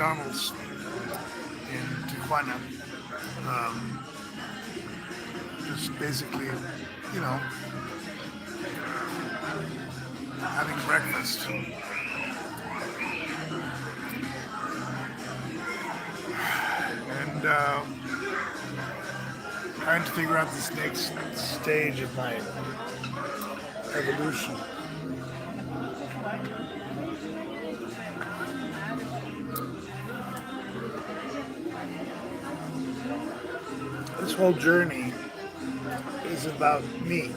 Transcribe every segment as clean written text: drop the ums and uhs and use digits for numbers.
McDonald's in Tijuana. Um, just basically, you know, having breakfast. And trying to figure out this next stage of my evolution. This whole journey is about me,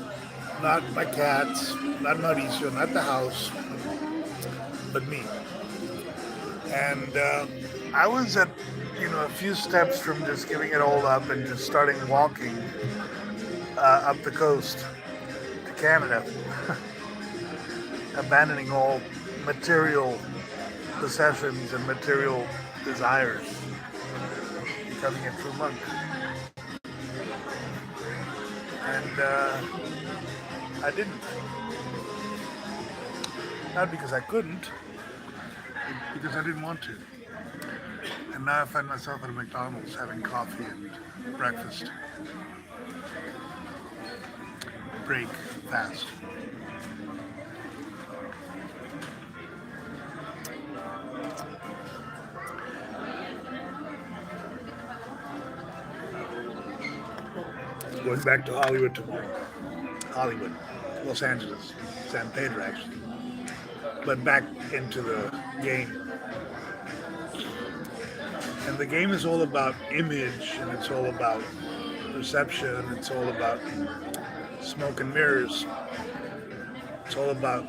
not my cats, not Mauricio, not the house, but me. And I was at, a few steps from just giving it all up and just starting walking up the coast to Canada, abandoning all material possessions and material desires, becoming a true monk. And I didn't. Not because I couldn't, because I didn't want to. And now I find myself at a McDonald's having coffee and breakfast. Break fast. Going back to Hollywood tomorrow. Hollywood, Los Angeles, San Pedro actually. But back into the game. And the game is all about image, and it's all about perception, it's all about smoke and mirrors. It's all about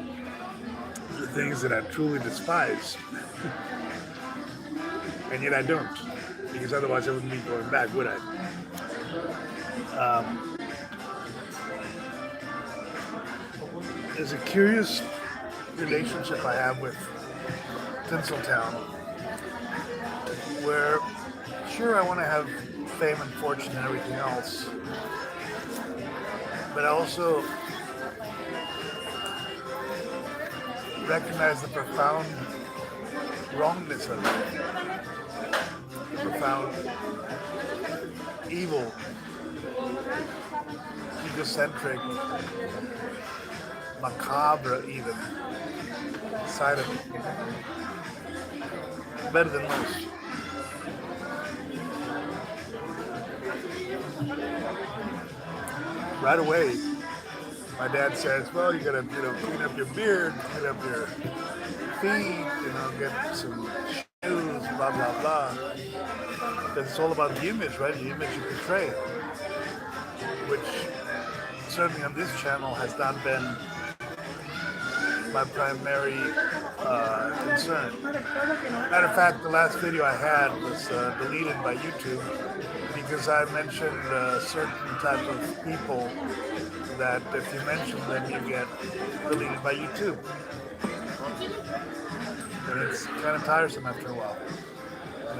the things that I truly despise. And yet I don't, because otherwise I wouldn't be going back, would I? There's a curious relationship I have with Tinseltown, where sure I want to have fame and fortune and everything else, but I also recognize the profound wrongness of it, the profound evil, egocentric, macabre even side of it. Better than most. Right away, my dad says, well, you gotta, clean up your beard, clean up your feet, get some shoes, blah, blah, blah. Because it's all about the image, right? The image you portray. Which certainly on this channel has not been my primary concern. Matter of fact, the last video I had was deleted by YouTube because I mentioned a certain type of people that if you mention them, you get deleted by YouTube. And it's kind of tiresome after a while.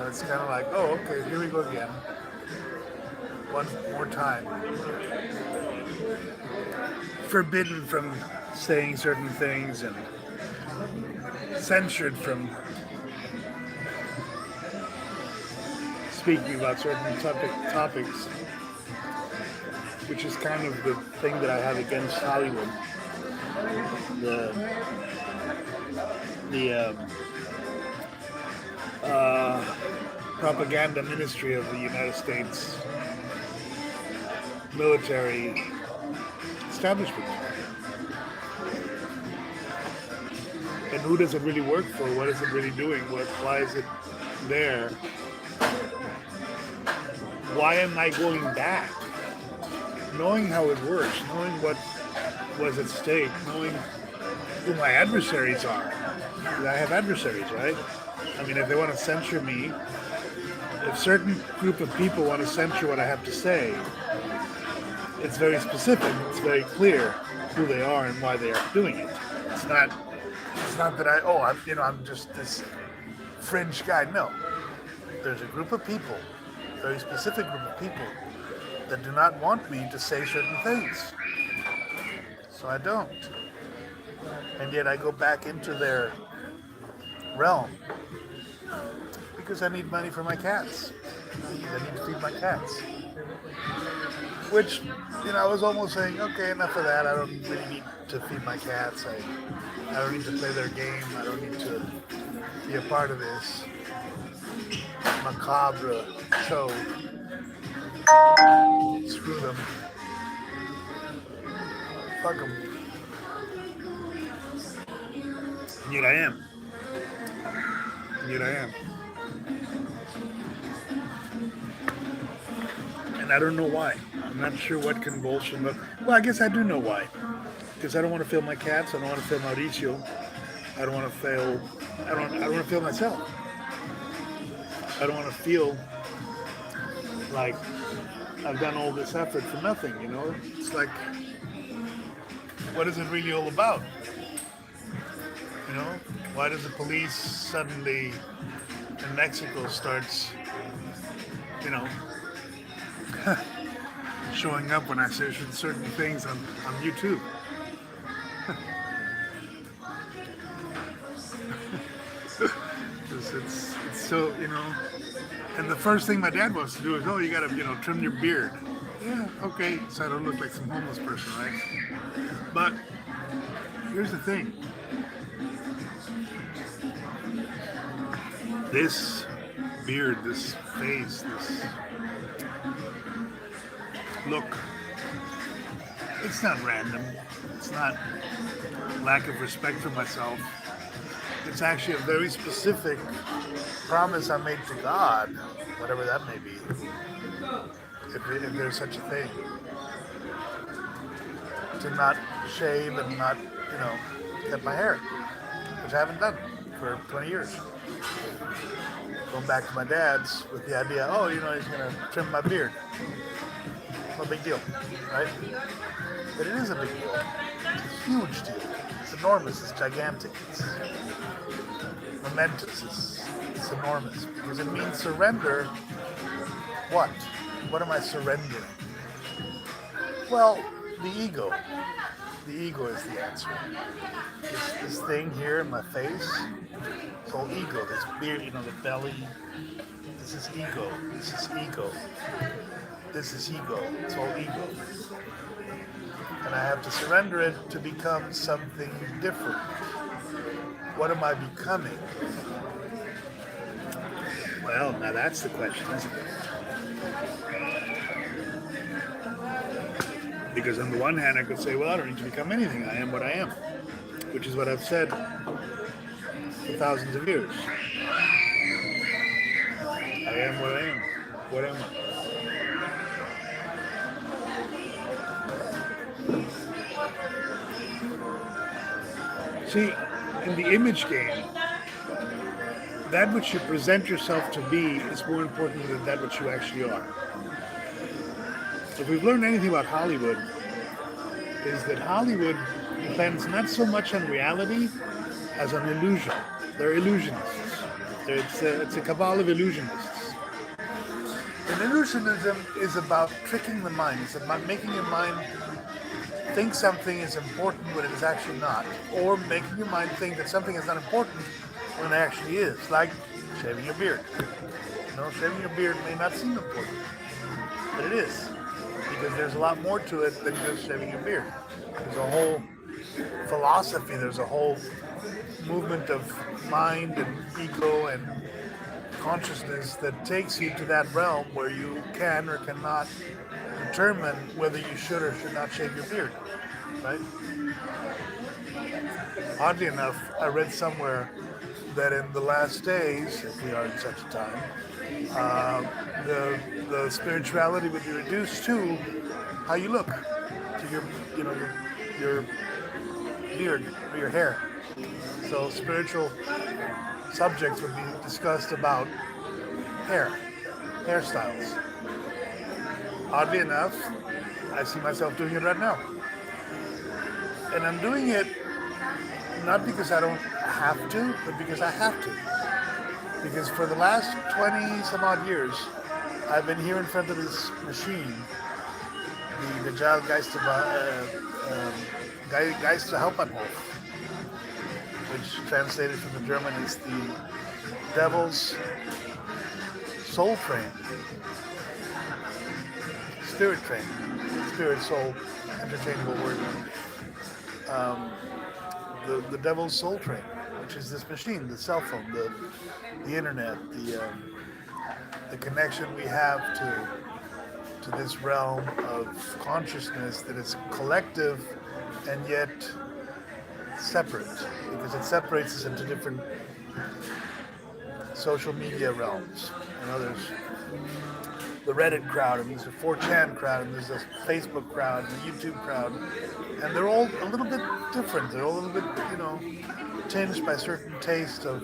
It's kind of like, oh, okay, here we go again. One more time. Forbidden from saying certain things and censored from speaking about certain topics, which is kind of the thing that I have against Hollywood. The propaganda ministry of the United States military establishment. And who does it really work for? What is it really doing? Why is it there? Why am I going back? Knowing how it works, knowing what was at stake, knowing who my adversaries are. I have adversaries, right? I mean, if they want to censor me, if a certain group of people want to censor what I have to say, it's very specific, it's very clear who they are and why they are doing it. It's not that I'm just this fringe guy. No. There's a group of people, a very specific group of people, that do not want me to say certain things. So I don't. And yet I go back into their realm Because I need money for my cats. I need to feed my cats. Which, I was almost saying, okay, enough of that. I don't really need to feed my cats. I don't need to play their game. I don't need to be a part of this macabre show. Screw them. Fuck them. And yet I am. And yet I am. And I don't know why. I'm not sure what convulsion, but well, I guess I do know why. Because I don't want to fail my cats. I don't want to fail Mauricio. I don't want to fail. I don't want to fail myself. I don't want to feel like I've done all this effort for nothing. It's like, what is it really all about? Why does the police suddenly in Mexico starts, showing up when I search certain things on YouTube? It's so, and the first thing my dad wants to do is, oh, you gotta, trim your beard. Yeah, okay, so I don't look like some homeless person, right? But here's the thing. This beard, this face, this look, it's not random. It's not lack of respect for myself. It's actually a very specific promise I made to God, whatever that may be, if there's such a thing, to not shave and not, cut my hair, which I haven't done for 20 years. Going back to my dad's with the idea, oh, he's going to trim my beard. No big deal, right? But it is a big deal. It's a huge deal. It's enormous. It's gigantic. It's momentous. It's enormous. Because it means surrender. What? What am I surrendering? Well, the ego. The ego is the answer. This thing here in my face, it's all ego. This beard, the belly. This is ego. This is ego. This is ego. It's all ego. And I have to surrender it to become something different. What am I becoming? Well, now that's the question, isn't it? Because on the one hand, I could say, well, I don't need to become anything. I am what I am, which is what I've said for thousands of years. I am what I am. What am I? See, in the image game, that which you present yourself to be is more important than that which you actually are. If we've learned anything about Hollywood, is that Hollywood depends not so much on reality as on illusion. They're illusionists. It's a cabal of illusionists. And illusionism is about tricking the mind. It's about making your mind think something is important when it is actually not, or making your mind think that something is not important when it actually is, like shaving your beard. Shaving your beard may not seem important, but it is, because there's a lot more to it than just shaving your beard. There's a whole philosophy, there's a whole movement of mind and ego and consciousness that takes you to that realm where you can or cannot determine whether you should or should not shave your beard, right? Oddly enough, I read somewhere that in the last days, if we are in such a time, the spirituality would be reduced to how you look, to your beard or your hair. So spiritual subjects would be discussed about hairstyles. Oddly enough, I see myself doing it right now. And I'm doing it not because I don't have to, but because I have to. Because for the last 20 some odd years, I've been here in front of this machine, the Geisterhauptbahnhof, which translated from the German is the devil's soul train, spirit train, spirit, soul, interchangeable word. Um, the devil's soul train, which is this machine, the cell phone, the internet, the connection we have to this realm of consciousness that is collective and yet separate, because it separates us into different social media realms. There's the Reddit crowd, and there's a 4chan crowd, and there's a Facebook crowd, and a YouTube crowd, and they're all a little bit different. They're all a little bit, tinged by a certain taste of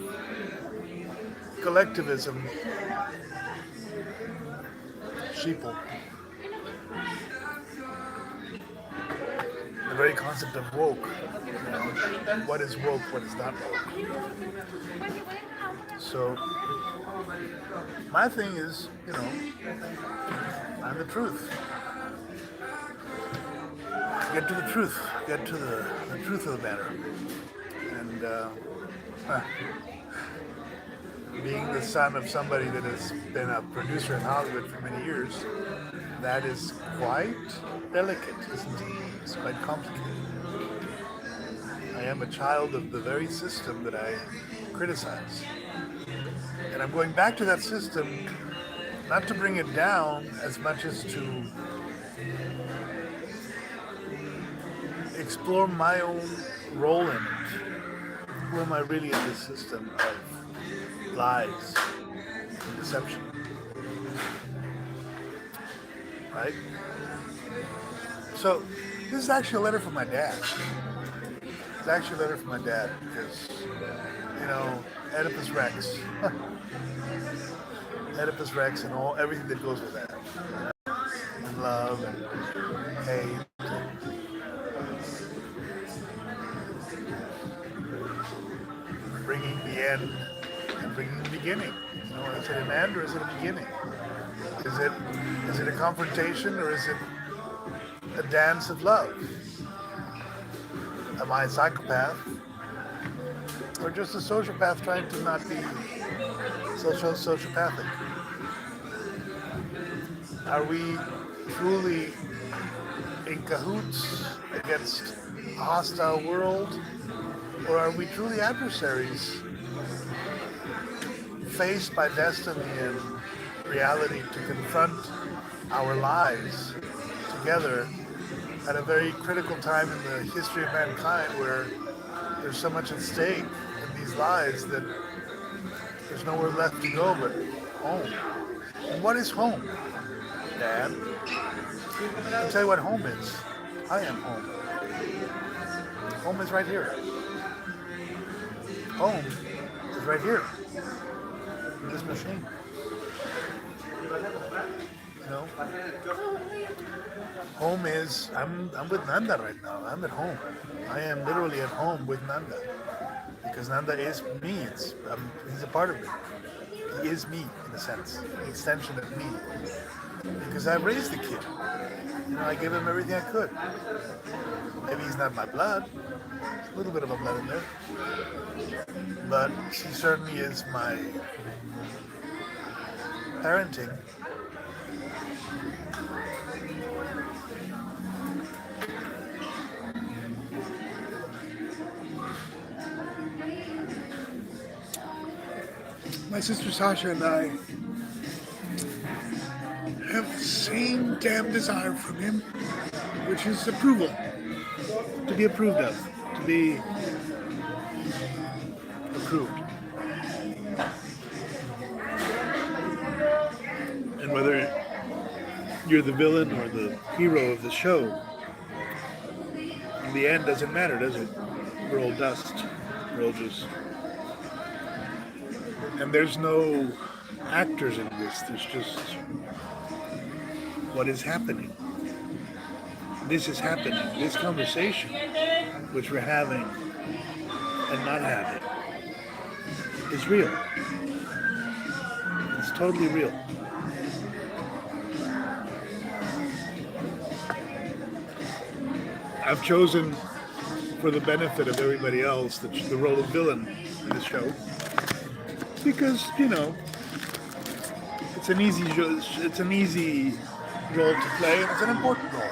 collectivism, sheeple. The very concept of woke. What is woke, what is not woke. So, my thing is, find the truth. Get to the truth. Get to the truth of the matter. And being the son of somebody that has been a producer in Hollywood for many years, that is quite delicate, isn't it? It's quite complicated. I am a child of the very system that I criticize. And I'm going back to that system, not to bring it down as much as to explore my own role in it. Who am I really in this system of lies and deception? Right? So, this is actually a letter from my dad. It's actually a letter from my dad because, Oedipus Rex. Oedipus Rex and everything that goes with that. And love and hate. Bringing the end and bringing the beginning. Is it an end or is it a beginning? Is it a confrontation or is it a dance of love? Am I a psychopath? Or just a sociopath trying to not be sociopathic? Are we truly in cahoots against a hostile world? Or are we truly adversaries faced by destiny and reality to confront our lives together at a very critical time in the history of mankind where there's so much at stake in these lives that there's nowhere left to go but home. And what is home, Dad? I'll tell you what home is. I am home. Home is right here. Home is right here. In this machine. Home is, I'm with Nanda right now. I'm at home. I am literally at home with Nanda. Because Nanda is me. He's a part of me. He is me, in a sense. An extension of me. Because I raised the kid. I gave him everything I could. Maybe he's not my blood. A little bit of a blood in there. But he certainly is my parenting. My sister Sasha and I have the same damn desire from him, which is approval. To be approved of. To be approved. And whether you're the villain or the hero of the show, in the end doesn't matter, does it? We're all dust. We're all just... And there's no actors in this. There's just what is happening. This is happening. This conversation, which we're having and not having, is real. It's totally real. I've chosen, for the benefit of everybody else, the role of villain in the show. Because, it's it's an easy role to play, and it's an important role.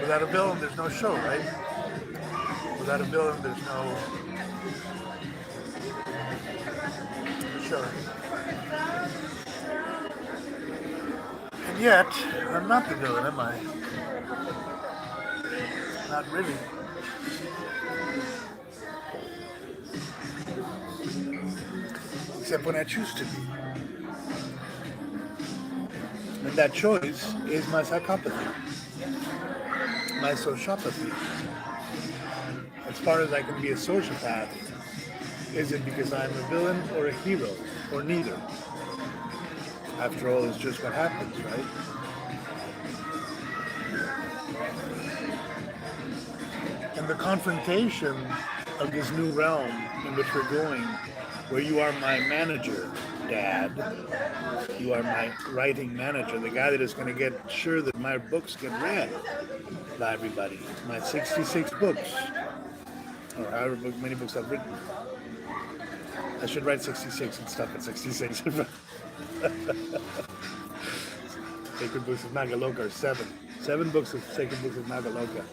Without a villain, there's no show, right? Without a villain, there's no show. And yet, I'm not the villain, am I? Not really. Except when I choose to be. And that choice is my psychopathy, my sociopathy. As far as I can be a sociopath, is it because I'm a villain or a hero, or neither? After all, it's just what happens, right? And the confrontation of this new realm in which we're going, where you are my manager, Dad. You are my writing manager, the guy that is going to get sure that my books get read by everybody. My 66 books, or however many books I've written. I should write 66 and stop at 66. Sacred Books of Nagaloka are 7. 7 books of Sacred Books of Nagaloka.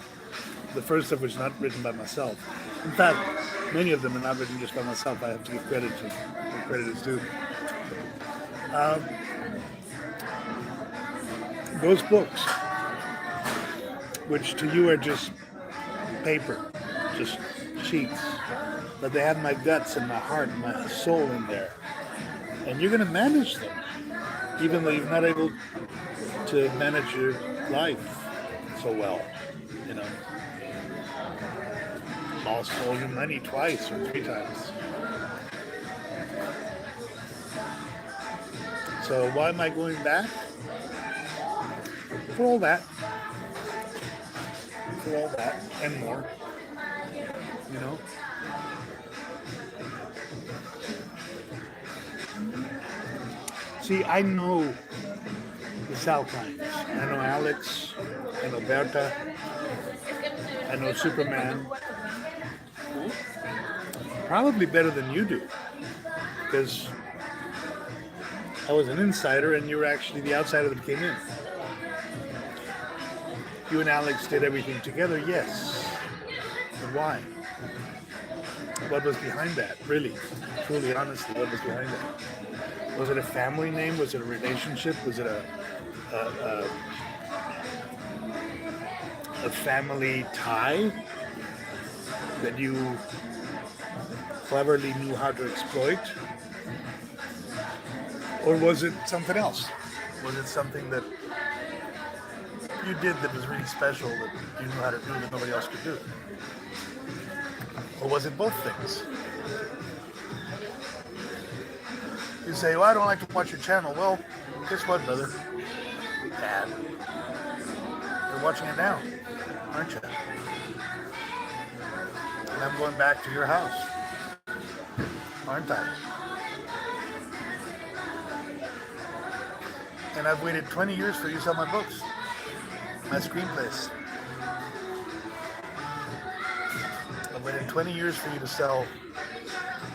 The first of which not written by myself. In fact, many of them are not written just by myself. I have to give credit to where credit is due. Those books, which to you are just paper, just sheets, but they have my guts and my heart and my soul in there. And you're going to manage them, even though you're not able to manage your life so well, you know. Lost all your money twice or 3 times. So why am I going back? For all that. For all that and more. You know? See, I know the Salkinds. I know Alex. I know Berta. I know Superman. Probably better than you do. Because I was an insider and you were actually the outsider that came in. You and Alex did everything together, yes. But why? What was behind that? Really, truly, honestly, what was behind that? Was it a family name? Was it a relationship? Was it a family tie that you cleverly knew how to exploit? Or was it something else? Was it something that you did that was really special that you knew how to do that nobody else could do? Or was it both things? You say, well, I don't like to watch your channel. Well, guess what, brother? Dad. You're watching it now, aren't you? And I'm going back to your house, aren't I? And I've waited 20 years for you to sell my books, my screenplays. I've waited 20 years for you to sell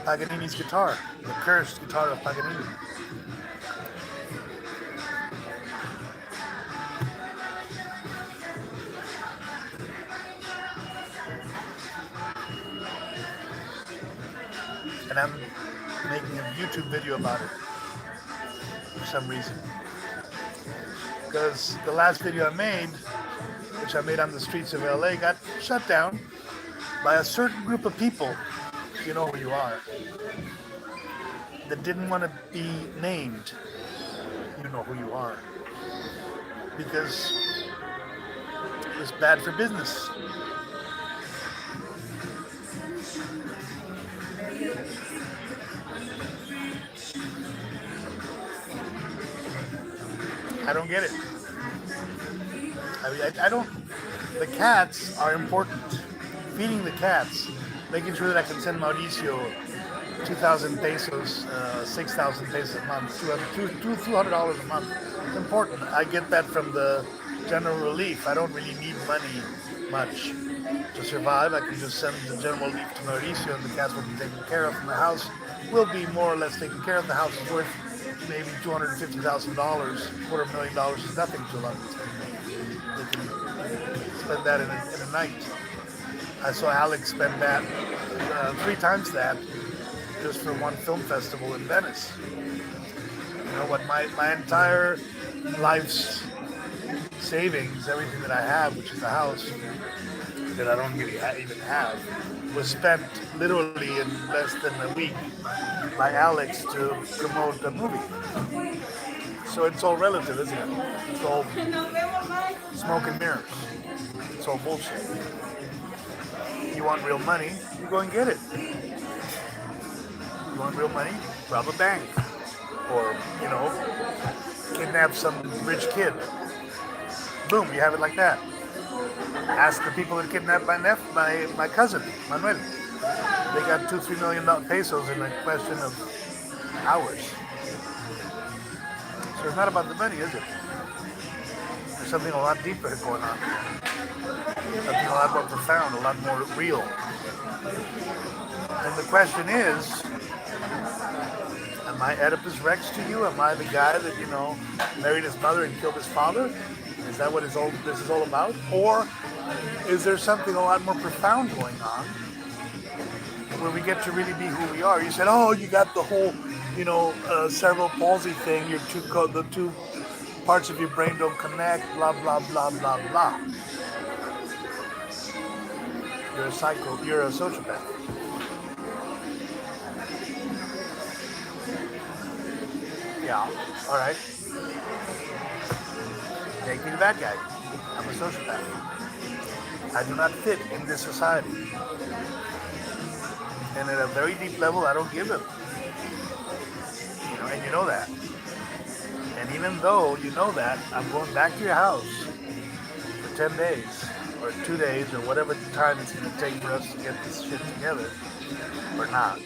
Paganini's guitar, the cursed guitar of Paganini. And I'm making a YouTube video about it for some reason. Because the last video I made, which I made on the streets of LA, got shut down by a certain group of people, you know who you are, that didn't want to be named. You know who you are. Because it was bad for business. I don't get it. I mean, I don't. The cats are important. Feeding the cats, making sure that I can send Mauricio 2,000 pesos, 6,000 pesos a month, $200 a month. It's important. I get that from the general relief. I don't really need money much to survive. I can just send the general relief to Mauricio and the cats will be taken care of, and the house will be more or less taken care of. The house is worth maybe $250,000, $250,000 is nothing to a lot of these people. They can spend that in a night. I saw Alex spend that 3 times that just for one film festival in Venice. You know what? My entire life's savings, everything that I have, which is the house that I don't really even have, was spent literally in less than a week by Alex to promote the movie. So it's all relative, isn't it? It's all smoke and mirrors. It's all bullshit. You want real money, you go and get it. You want real money, rob a bank. Or, kidnap some rich kid. Boom, you have it like that. Ask the people that kidnapped my cousin, Manuel. They got $2-3 million pesos in a question of hours. So it's not about the money, is it? There's something a lot deeper going on. Something a lot more profound, a lot more real. And the question is, am I Oedipus Rex to you? Am I the guy that, married his mother and killed his father? Is that what this is all about? Or is there something a lot more profound going on where we get to really be who we are? You said, oh, you got the whole, cerebral palsy thing. The two parts of your brain don't connect, blah, blah, blah, blah, blah. You're a psycho, you're a sociopath. Yeah, all right. Make me the bad guy. I'm a sociopath. I do not fit in this society. And at a very deep level, I don't give it. And you know that. And even though you know that, I'm going back to your house for 10 days, or 2 days, or whatever time it's going to take for us to get this shit together, or not.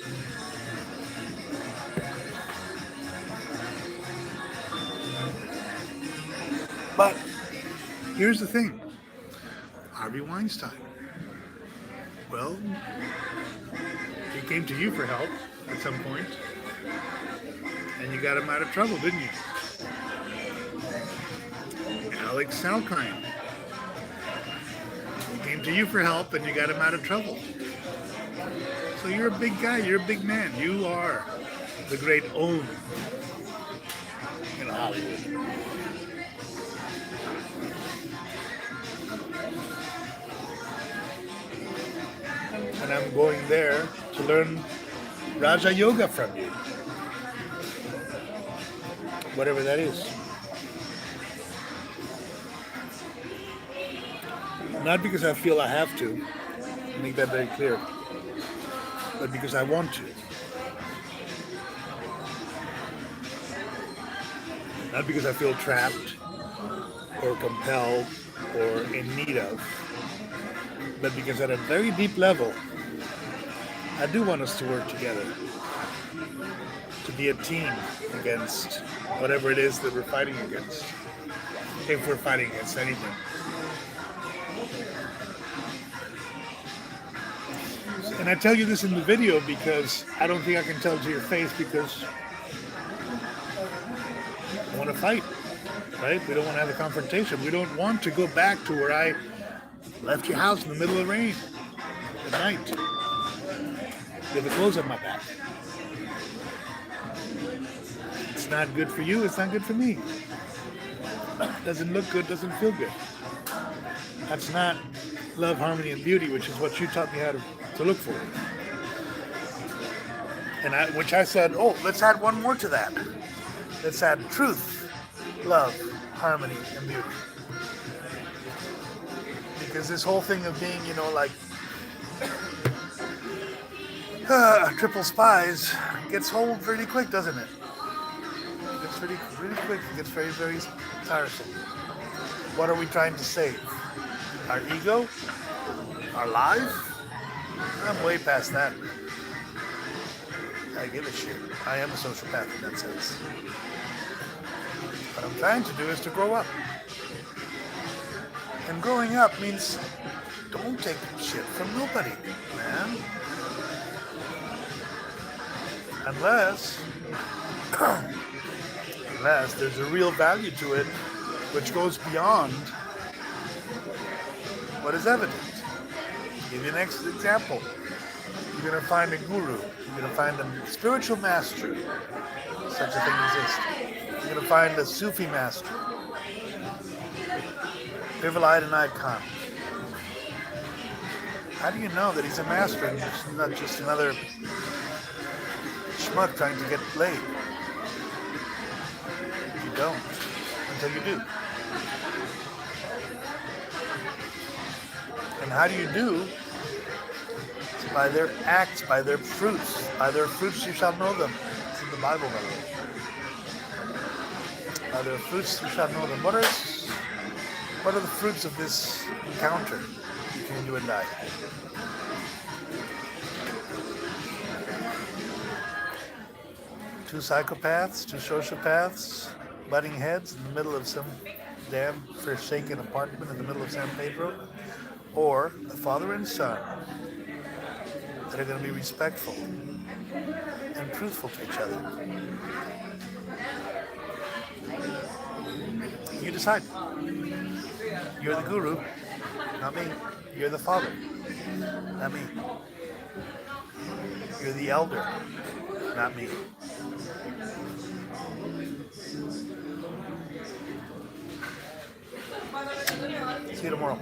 But here's the thing. Harvey Weinstein. Well, he came to you for help at some point, and you got him out of trouble, didn't you? Alex Salkind. He came to you for help, and you got him out of trouble. So you're a big guy. You're a big man. You are the great own in Hollywood. And I'm going there to learn Raja Yoga from you. Whatever that is. Not because I feel I have to, make that very clear, but because I want to. Not because I feel trapped or compelled or in need of, but because at a very deep level, I do want us to work together, to be a team against whatever it is that we're fighting against, if we're fighting against anything. And I tell you this in the video because I don't think I can tell it to your face because I want to fight, right? We don't want to have a confrontation. We don't want to go back to where I left your house in the middle of the rain at night with the clothes on my back. It's not good for you. It's not good for me. Doesn't look good. Doesn't feel good. That's not love, harmony, and beauty, which is what you taught me how to look for. And I said, oh, let's add one more to that. Let's add truth, love, harmony, and beauty. Because this whole thing of being, triple spies gets old really quick, doesn't it? It gets really, really quick. It gets very, very tiresome. What are we trying to save? Our ego? Our life? I'm way past that. I give a shit. I am a sociopath in that sense. What I'm trying to do is to grow up. And growing up means don't take shit from nobody, man. Unless unless there's a real value to it which goes beyond what is evident. I'll give you an example. You're going to find a guru. You're going to find a spiritual master. Such a thing exists. You're going to find a Sufi master. Bivalite and icon. How do you know that he's a master and he's not just another schmuck trying to get laid? You don't until you do. And how do you do? It's by their acts, by their fruits. By their fruits you shall know them. It's in the Bible, by the way. By their fruits you shall know them. What are the fruits of this encounter between you and I? Two psychopaths, two sociopaths, butting heads in the middle of some damn forsaken apartment in the middle of San Pedro, or a father and son that are going to be respectful and truthful to each other. You decide. You're the guru, not me. You're the father, not me. You're the elder, not me. See you tomorrow.